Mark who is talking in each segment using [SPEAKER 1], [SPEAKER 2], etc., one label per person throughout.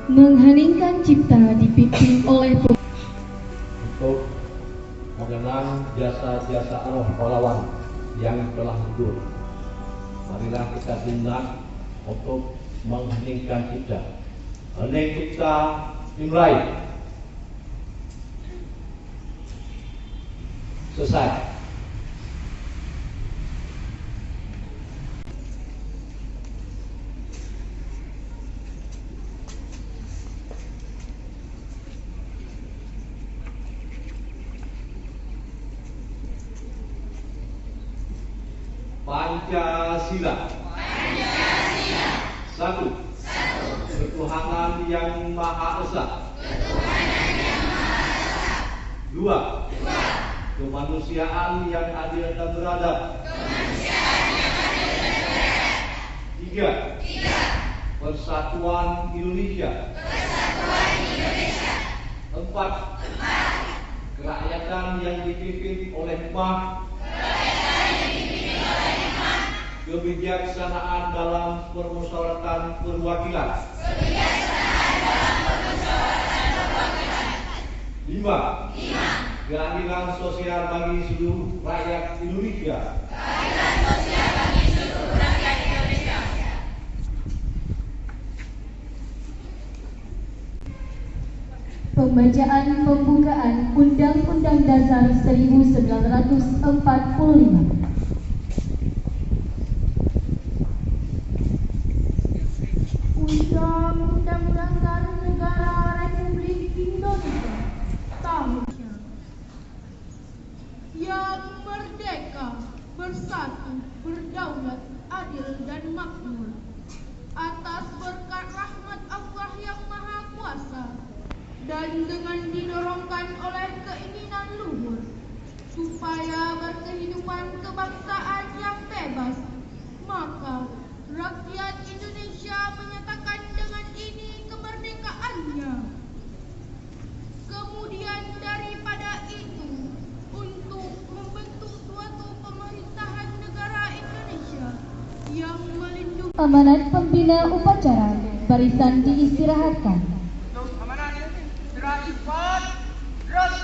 [SPEAKER 1] Mengheningkan Cipta dipimpin oleh
[SPEAKER 2] untuk mengenang jasa-jasa roh pahlawan yang telah gugur. Marilah kita diundang untuk mengheningkan Cipta. Hening Cipta dimulai. Selesai. Pancasila. Satu. Ketuhanan yang Maha Esa. Dua. Kemanusiaan yang adil dan beradab. Tiga. Persatuan Indonesia. Empat. Kerakyatan yang dipimpin oleh hikmah. Kebijaksanaan dalam permusyawaratan perwakilan. Lima. Keadilan sosial bagi seluruh rakyat Indonesia.
[SPEAKER 1] Pembacaan pembukaan Undang-Undang Dasar 1945.
[SPEAKER 3] Undang-Undang Dasar Negara Republik Indonesia tahun yang merdeka, bersatu, berdaulat, adil dan makmur atas berkat rahmat Allah yang Maha Kuasa dan dengan didorongkan oleh keinginan luhur supaya berkehidupan kebangsaan yang bebas, maka rakyat Indonesia menyatakan dengan ini kemerdekaannya. Kemudian daripada itu, untuk membentuk suatu pemerintahan negara Indonesia yang melindungi.
[SPEAKER 1] Amanat pembina upacara, barisan diistirahatkan.
[SPEAKER 3] Amanat istirahat, terus.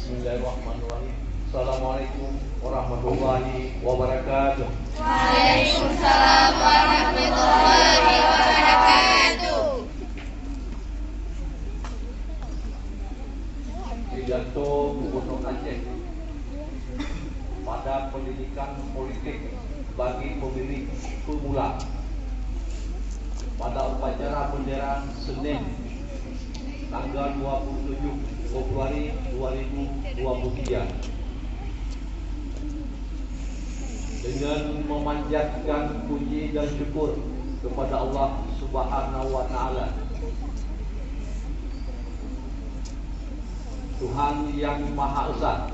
[SPEAKER 2] Bismillahirrahmanirrahim. Assalamualaikum warahmatullahi wabarakatuh.
[SPEAKER 4] Waalaikumsalam warahmatullahi wabarakatuh.
[SPEAKER 2] Pidato Gubernur Aceh pada pendidikan politik bagi pemilih pemula pada upacara bendera Senin tanggal 27 Februari 2023 dengan memanjatkan puji dan syukur kepada Allah Subhanahu wa Ta'ala, Tuhan yang Maha Esa,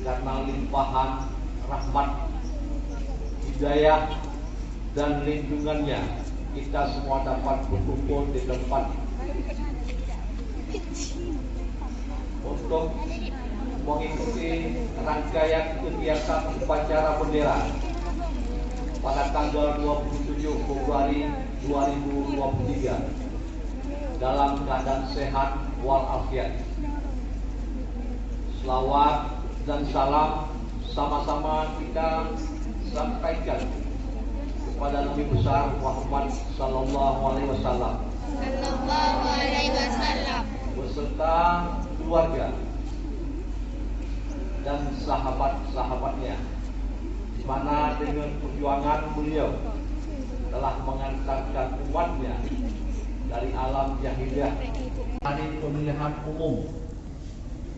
[SPEAKER 2] karena limpahan rahmat, hidayah dan lindungannya kita semua dapat berkumpul di tempat untuk mengikuti rangkaian kegiatan upacara bendera pada tanggal 27 Februari 2023 dalam keadaan sehat walafiat. Selawat dan salam sama-sama kita sampaikan kepada Nabi besar Muhammad sallallahu alaihi wasallam beserta keluarga dan sahabat-sahabatnya, di mana dengan perjuangan beliau telah mengantarkan umatnya dari alam jahiliyah dari pemilihan umum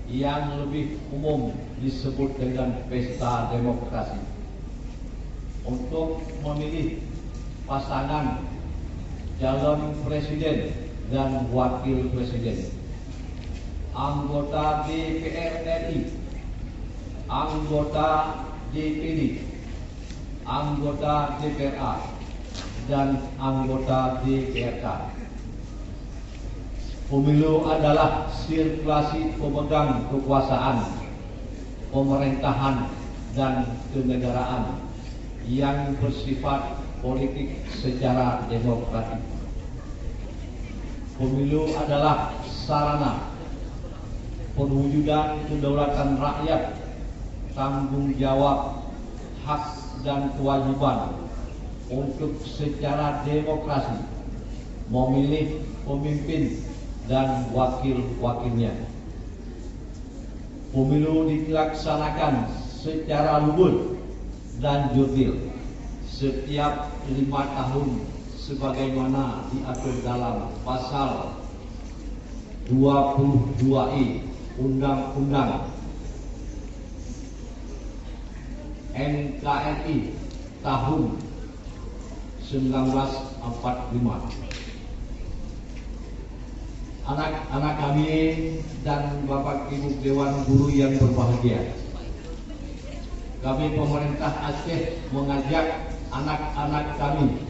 [SPEAKER 2] yang lebih umum disebut dengan pesta demokrasi untuk memilih pasangan calon presiden dan wakil presiden, anggota DPR RI, anggota DPD, anggota DPRA, dan anggota DPRK. Pemilu adalah sirkulasi pemegang kekuasaan, pemerintahan, dan kenegaraan yang bersifat politik secara demokratik. Pemilu adalah sarana perwujudan kedaulatan rakyat, tanggung jawab, hak dan kewajiban untuk secara demokrasi memilih pemimpin dan wakil-wakilnya. Pemilu dilaksanakan secara luber dan jurdil setiap 5 tahun sebagaimana diatur dalam pasal 22I Undang-Undang NKRI tahun 1945. Anak-anak kami dan Bapak Ibu Dewan Guru yang berbahagia, kami pemerintah Aceh mengajak anak-anak kami,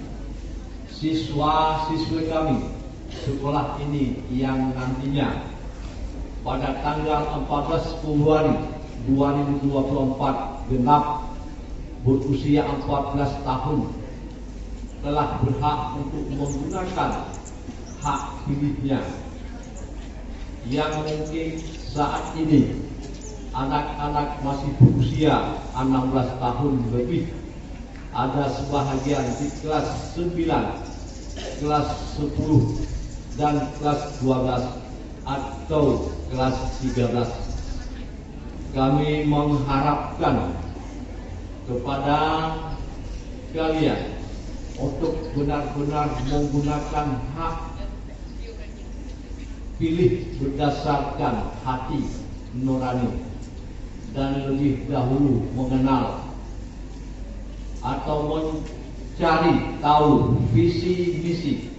[SPEAKER 2] siswa-siswi kami sekolah ini yang nantinya pada tanggal 14 Februari 2024 genap berusia 14 tahun telah berhak untuk menggunakan hak pilihnya, yang mungkin saat ini anak-anak masih berusia 16 tahun lebih. Ada sebahagian di kelas 9, kelas 10, dan kelas 12 atau kelas 13. Kami mengharapkan kepada kalian untuk benar-benar menggunakan hak pilih berdasarkan hati nurani dan lebih dahulu mengenal atau mencari tahu visi misi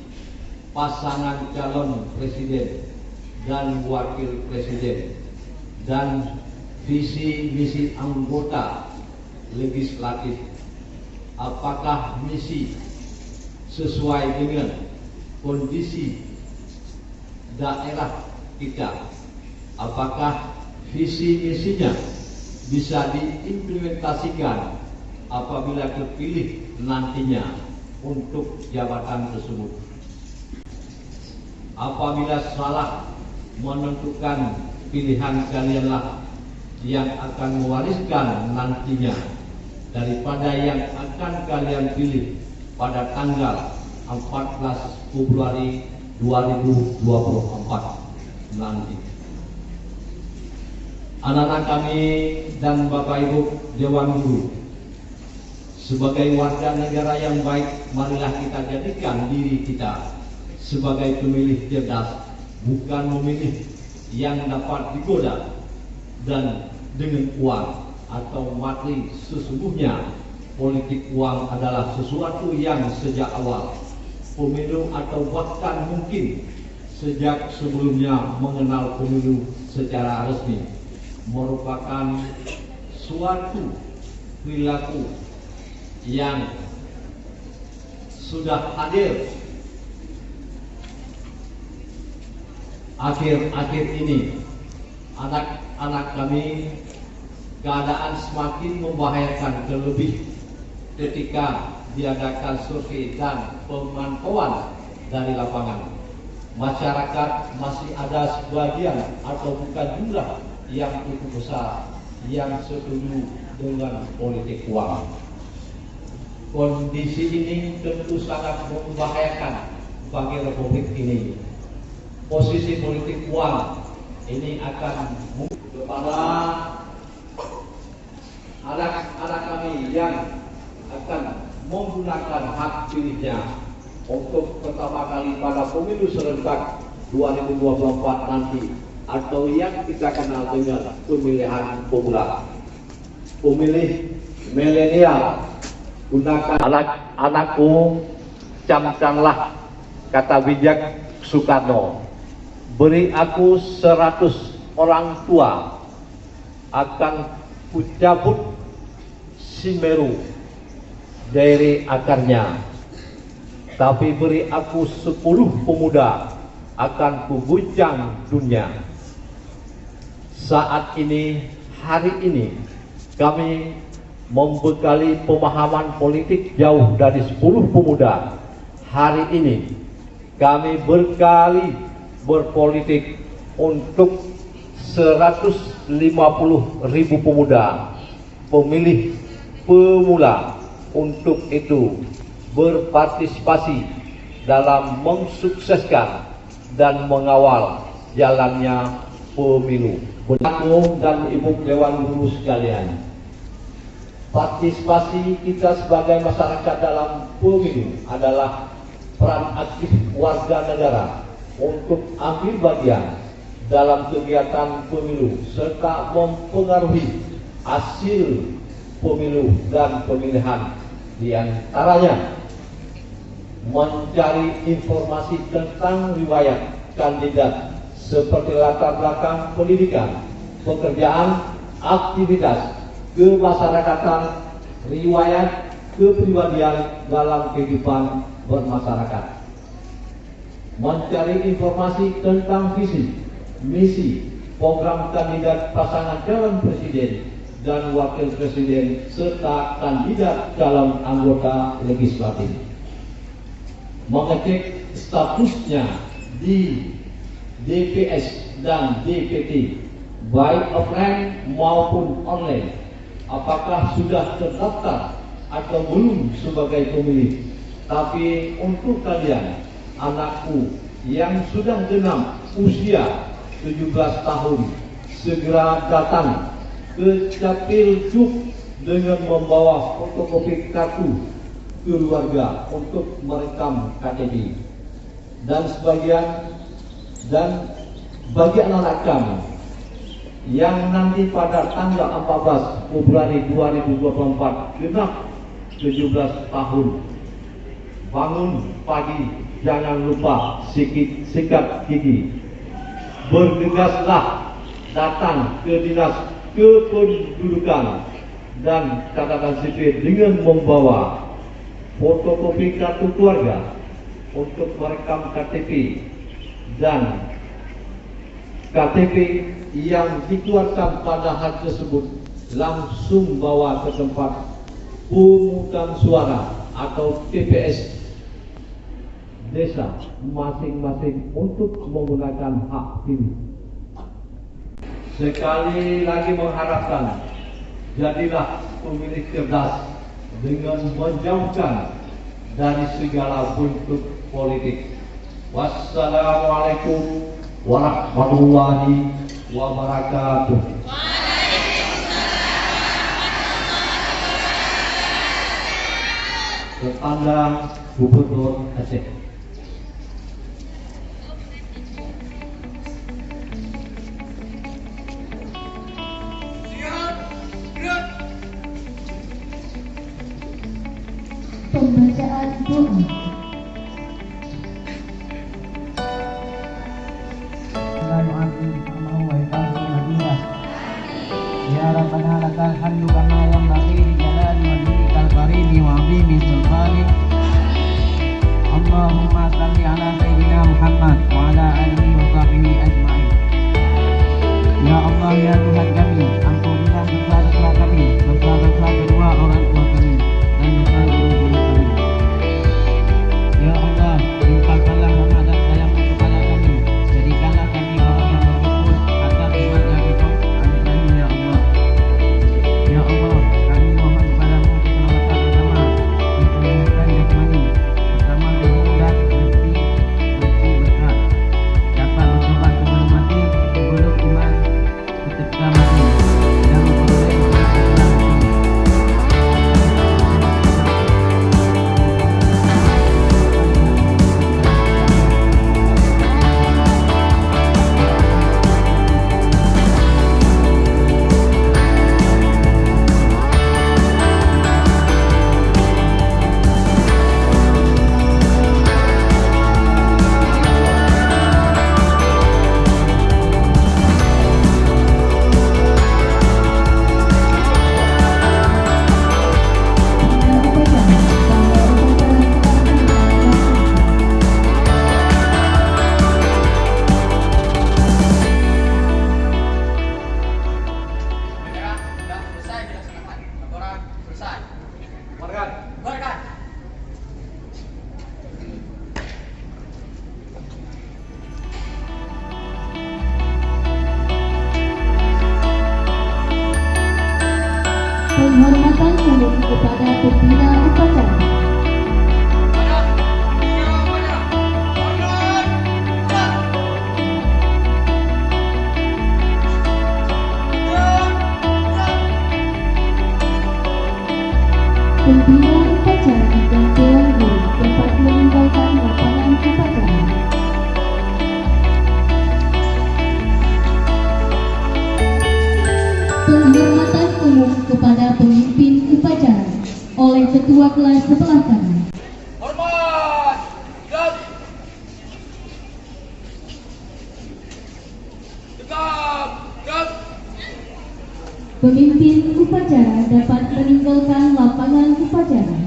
[SPEAKER 2] pasangan calon presiden dan wakil presiden dan visi misi anggota legislatif. Apakah misi sesuai dengan kondisi daerah kita? Apakah visi misinya bisa diimplementasikan apabila terpilih nantinya untuk jabatan tersebut? Apabila salah menentukan pilihan kalianlah yang akan mewariskan nantinya daripada yang akan kalian pilih pada tanggal 14 Februari 2024 nanti. Anak-anak kami dan Bapak Ibu Dewan Guru, sebagai warga negara yang baik, marilah kita jadikan diri kita sebagai pemilih cerdas, bukan memilih yang dapat digoda dan dengan uang atau materi. Sesungguhnya politik uang adalah sesuatu yang sejak awal pemilu atau bahkan mungkin sejak sebelumnya mengenal pemilu secara resmi merupakan suatu perilaku yang sudah hadir akhir-akhir ini. Anak-anak kami, keadaan semakin membahayakan, terlebih ketika diadakan survei dan pemantauan dari lapangan. Masyarakat masih ada sebagian atau bukan jumlah yang cukup besar yang setuju dengan politik uang. Kondisi ini tentu sangat membahayakan bagi republik ini. Posisi politik uang ini akan kepada anak-anak kami yang akan menggunakan hak pilihnya untuk pertama kali pada pemilu serentak 2024 nanti, atau yang kita kenal dengan pemilihan pemula. Pemilih milenial, gunakan anak-anakku, camkanlah kata bijak Soekarno, beri aku 100 orang tua, akan kucabut Semeru dari akarnya. Tapi beri aku 10 pemuda, akan pembuncang dunia. Saat ini, hari ini, kami membekali pemahaman politik jauh dari 10 pemuda. Hari ini, kami berkali berpolitik untuk 150.000 pemuda, pemilih pemula, untuk itu berpartisipasi dalam mensukseskan dan mengawal jalannya pemilu. Bendahara dan Ibu Dewan Guru sekalian, partisipasi kita sebagai masyarakat dalam pemilu adalah peran aktif warga negara untuk ambil bagian dalam kegiatan pemilu serta mempengaruhi hasil pemilu dan pemilihan, di antaranya mencari informasi tentang riwayat kandidat seperti latar belakang pendidikan, pekerjaan, aktivitas, kemasyarakatan, riwayat kepribadian dalam kehidupan bermasyarakat. Mencari informasi tentang visi, misi, program kandidat pasangan calon presiden dan wakil presiden serta kandidat calon anggota legislatif. Mengecek statusnya di DPS dan DPT baik offline maupun online, apakah sudah terdaftar atau belum sebagai pemilih. Tapi untuk kalian, anakku yang sudah genap usia 17 tahun, segera datang ke Capil Cuk dengan membawa fotokopi kartu keluarga untuk merekam KTP. Dan bagi anak-anak kami yang nanti pada tanggal 14 Februari 2024 genap 17 tahun, bangun pagi, jangan lupa sikat gigi. Bergegaslah datang ke dinas kependudukan dan catatan sipil dengan membawa fotokopi kartu keluarga untuk merekam KTP, dan KTP yang dikeluarkan pada hari tersebut langsung bawa ke tempat pemungutan suara atau TPS desa masing-masing untuk menggunakan hak pilih. Sekali lagi mengharapkan, jadilah pemilih cerdas dengan menjauhkan dari segala bentuk politik. Wassalamualaikum warahmatullahi wabarakatuh. Kepada Gubernur Aceh.
[SPEAKER 1] Pembacaan doa.
[SPEAKER 5] Ya Rabbana lakal hamdu kama yanbaghi li jalali wajhikal karimi wa 'azimi sultani. Allahumma salli ala sayyidina Muhammad wa ala alihi wa sahbihi ajma'in. Ya Allah, ya Tuhan kami, ampunilah dosa-dosa kami, dosa-dosa kedua orang tua kami, dan dosa guru-guru kami. Ya Allah, limpahkanlah rahmat dan sayang-Mu kepada kami, jadikanlah kami orang yang bersyukur atas nikmat yang Engkau anugerahi, ya Allah. Ya Allah,
[SPEAKER 1] kepada pembina upacara. Pembina upacara dan Dewan Guru dapat meninggalkan lapangan upacara. Penghormatan umum kepada pemimpin upacara oleh Ketua Kelas sebelah kanan.
[SPEAKER 3] Hormat! Gerak! Tegap! Gerak!
[SPEAKER 1] Pemimpin upacara dapat meninggalkan lapangan upacara.